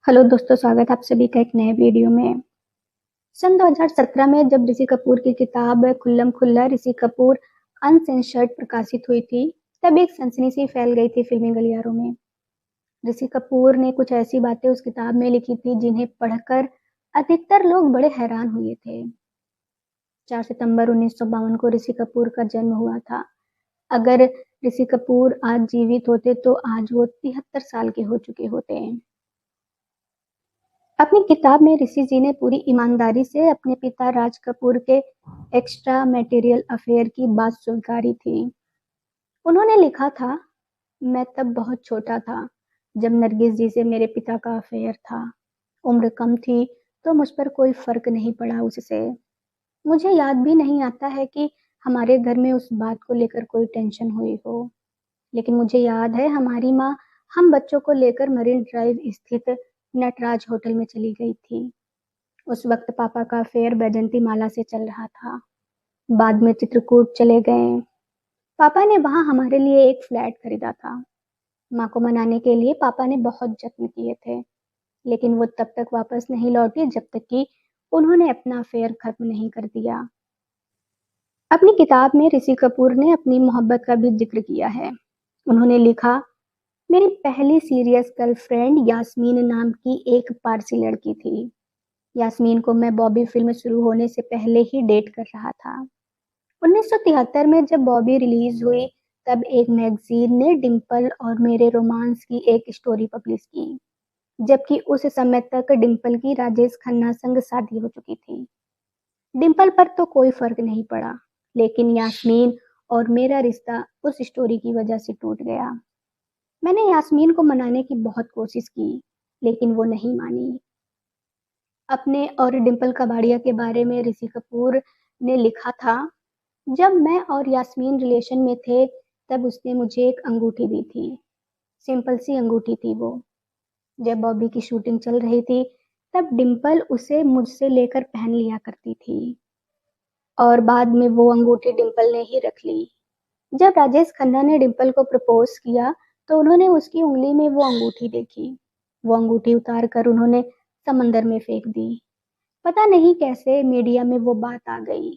Hello दोस्तों, स्वागत है आप सभी का एक नए वीडियो में। सन 2017 में जब ऋषि कपूर की किताब खुल्लम खुल्ला ऋषि कपूर अनसेंसर्ड प्रकाशित हुई थी, तब एक सनसनी सी फैल गई थी फिल्मी गलियारों में। ऋषि कपूर ने कुछ ऐसी बातें उस किताब में लिखी थी जिन्हें पढ़कर अधिकतर लोग बड़े हैरान हुए थे। 4 सितंबर 1952 को ऋषि कपूर का जन्म हुआ था। अगर ऋषि कपूर आज जीवित होते तो आज वो 73 साल के हो चुके होते। अपनी किताब में ऋषि जी ने पूरी ईमानदारी से अपने पिता राज कपूर के एक्स्ट्रा मैटेरियल अफेयर की बात स्वीकारी थी। उन्होंने लिखा था, मैं तब बहुत छोटा था जब नरगिस जी से मेरे पिता का अफेयर था। उम्र कम थी तो मुझ पर कोई फर्क नहीं पड़ा उससे। मुझे याद भी नहीं आता है कि हमारे घर में उस बात को लेकर कोई टेंशन हुई हो, लेकिन मुझे याद है हमारी माँ हम बच्चों को लेकर मरीन ड्राइव स्थित नटराज होटल में चली गई थी। उस वक्त पापा का अफेयर बैजंती माला से चल रहा था। बाद में चित्रकूट चले गए। पापा ने वहां हमारे लिए एक फ्लैट खरीदा था। माँ को मनाने के लिए पापा ने बहुत जत्न किए थे, लेकिन वो तब तक वापस नहीं लौटी जब तक कि उन्होंने अपना अफेयर खत्म नहीं कर दिया। अपनी किताब में ऋषि कपूर ने अपनी मोहब्बत का भी जिक्र किया है। उन्होंने लिखा, मेरी पहली सीरियस गर्लफ्रेंड यास्मीन नाम की एक पारसी लड़की थी। यास्मीन को मैं बॉबी फिल्म शुरू होने से पहले ही डेट कर रहा था। 1973 में जब बॉबी रिलीज हुई, तब एक मैगजीन ने डिम्पल और मेरे रोमांस की एक स्टोरी पब्लिश की, जबकि उस समय तक डिम्पल की राजेश खन्ना संग शादी हो चुकी थी। डिम्पल पर तो कोई फर्क नहीं पड़ा, लेकिन यास्मीन और मेरा रिश्ता उस स्टोरी की वजह से टूट गया। मैंने यास्मीन को मनाने की बहुत कोशिश की, लेकिन वो नहीं मानी। अपने और डिम्पल कबाड़िया के बारे में ऋषि कपूर ने लिखा था, जब मैं और यास्मीन रिलेशन में थे तब उसने मुझे एक अंगूठी दी थी। सिंपल सी अंगूठी थी वो। जब बॉबी की शूटिंग चल रही थी तब डिम्पल उसे मुझसे लेकर पहन लिया करती थी, और बाद में वो अंगूठी डिम्पल ने ही रख ली। जब राजेश खन्ना ने डिम्पल को प्रपोज किया तो उन्होंने उसकी उंगली में वो अंगूठी देखी। वो अंगूठी उतार कर उन्होंने समंदर में फेंक दी। पता नहीं कैसे मीडिया में वो बात आ गई,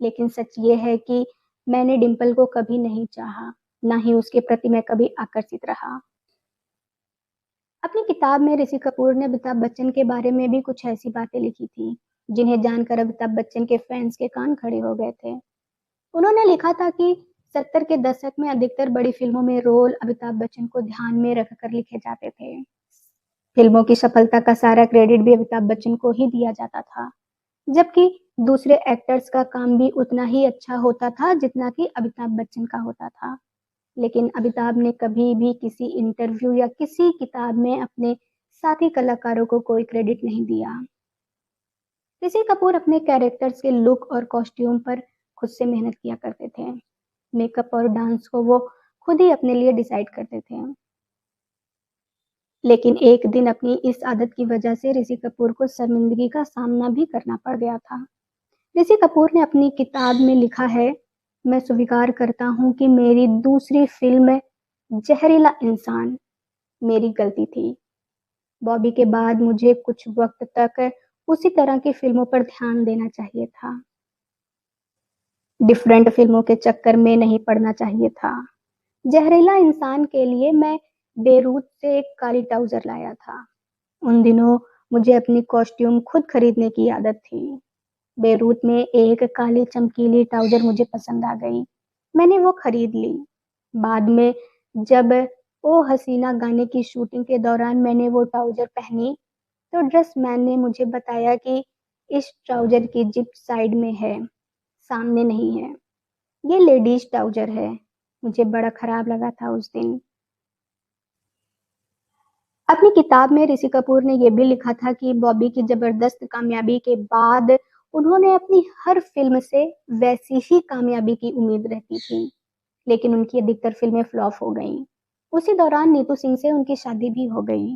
लेकिन सच ये है कि मैंने डिम्पल को कभी नहीं चाहा, ना ही उसके प्रति मैं कभी आकर्षित रहा। अपनी किताब में ऋषि कपूर ने अमिताभ बच्चन के बारे में भी कुछ ऐसी बातें लिखी थी जिन्हें जानकर अमिताभ बच्चन के फैंस के कान खड़े हो गए थे। उन्होंने लिखा था कि 70 के दशक में अधिकतर बड़ी फिल्मों में रोल अमिताभ बच्चन को ध्यान में रखकर लिखे जाते थे। फिल्मों की सफलता का सारा क्रेडिट भी अमिताभ बच्चन को ही दिया जाता था, जबकि दूसरे एक्टर्स का काम भी उतना ही अच्छा होता था जितना कि अमिताभ बच्चन का होता था। लेकिन अमिताभ ने कभी भी किसी इंटरव्यू या किसी किताब में अपने साथी कलाकारों को कोई क्रेडिट नहीं दिया। ऋषि कपूर अपने कैरेक्टर्स के लुक और कॉस्ट्यूम पर खुद से मेहनत किया करते थे। मेकअप और डांस को वो खुद ही अपने लिए डिसाइड करते थे। लेकिन एक दिन अपनी इस आदत की वजह से ऋषि कपूर को शर्मिंदगी का सामना भी करना पड़ गया था। ऋषि कपूर ने अपनी किताब में लिखा है, मैं स्वीकार करता हूँ कि मेरी दूसरी फिल्म जहरीला इंसान मेरी गलती थी। बॉबी के बाद मुझे कुछ वक्त तक उसी तरह की फिल्मों पर ध्यान देना चाहिए था। डिफरेंट फिल्मों के चक्कर में नहीं पड़ना चाहिए था। जहरीला इंसान के लिए मैं बेरूत से एक काली ट्राउजर लाया था। उन दिनों मुझे अपनी कॉस्ट्यूम खुद खरीदने की आदत थी। बेरूत में एक काली चमकीली ट्राउजर मुझे पसंद आ गई। मैंने वो खरीद ली। बाद में जब ओ हसीना गाने की शूटिंग के दौरान मैंने वो ट्राउजर पहनी तो ड्रेस मैन ने मुझे बताया कि इस ट्राउजर की जिप साइड में है, सामने नहीं है। ये लेडीज ट्राउजर है। मुझे बड़ा खराब लगा था उस दिन। अपनी किताब में ऋषि कपूर ने यह भी लिखा था कि बॉबी की जबरदस्त कामयाबी के बाद उन्होंने अपनी हर फिल्म से वैसी ही कामयाबी की उम्मीद रहती थी, लेकिन उनकी अधिकतर फिल्में फ्लॉप हो गईं। उसी दौरान नीतू सिंह से उनकी शादी भी हो गई।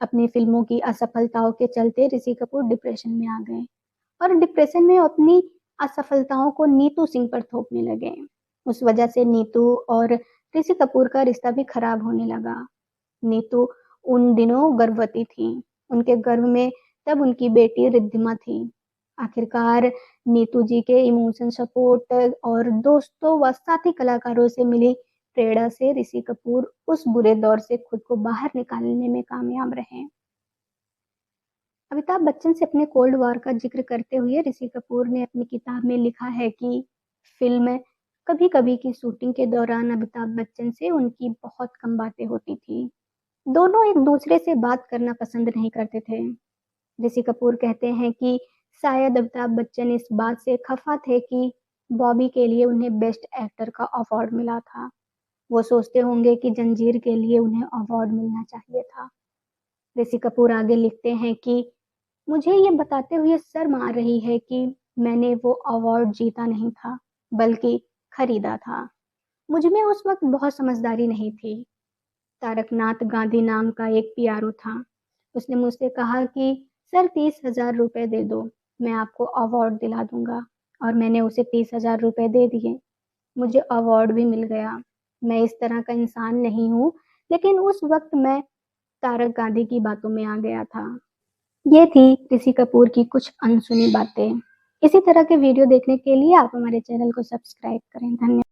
अपनी फिल्मों की असफलताओं के चलते ऋषि कपूर डिप्रेशन में आ गए और डिप्रेशन में अपनी असफलताओं को नीतू सिंह पर थोपने लगे। उस वजह से नीतू और ऋषि कपूर का रिश्ता भी खराब होने लगा। नीतू उन दिनों गर्भवती थी। उनके गर्भ में तब उनकी बेटी रिद्धिमा थी। आखिरकार नीतू जी के इमोशन सपोर्ट और दोस्तों व साथी कलाकारों से मिली प्रेरणा से ऋषि कपूर उस बुरे दौर से खुद को बाहर निकालने में कामयाब रहे। अमिताभ बच्चन से अपने कोल्ड वॉर का जिक्र करते हुए ऋषि कपूर ने अपनी किताब में लिखा है कि फिल्म कभी कभी की शूटिंग के दौरान अमिताभ बच्चन से उनकी बहुत कम बातें होती थी। दोनों एक दूसरे से बात करना पसंद नहीं करते थे। ऋषि कपूर कहते हैं कि शायद अमिताभ बच्चन इस बात से खफा थे कि बॉबी के लिए उन्हें बेस्ट एक्टर का अवार्ड मिला था। वो सोचते होंगे कि जंजीर के लिए उन्हें अवार्ड मिलना चाहिए था। ऋषि कपूर आगे लिखते हैं कि मुझे ये बताते हुए शर्म आ रही है कि मैंने वो अवार्ड जीता नहीं था, बल्कि खरीदा था। मुझ में उस वक्त बहुत समझदारी नहीं थी। तारकनाथ गांधी नाम का एक पीआरओ था। उसने मुझसे कहा कि सर 30,000 रुपए दे दो, मैं आपको अवार्ड दिला दूंगा। और मैंने उसे 30,000 रुपए दे दिए। मुझे अवार्ड भी मिल गया। मैं इस तरह का इंसान नहीं हूँ, लेकिन उस वक्त मैं तारक गांधी की बातों में आ गया था। ये थी ऋषि कपूर की कुछ अनसुनी बातें। इसी तरह के वीडियो देखने के लिए आप हमारे चैनल को सब्सक्राइब करें। धन्यवाद।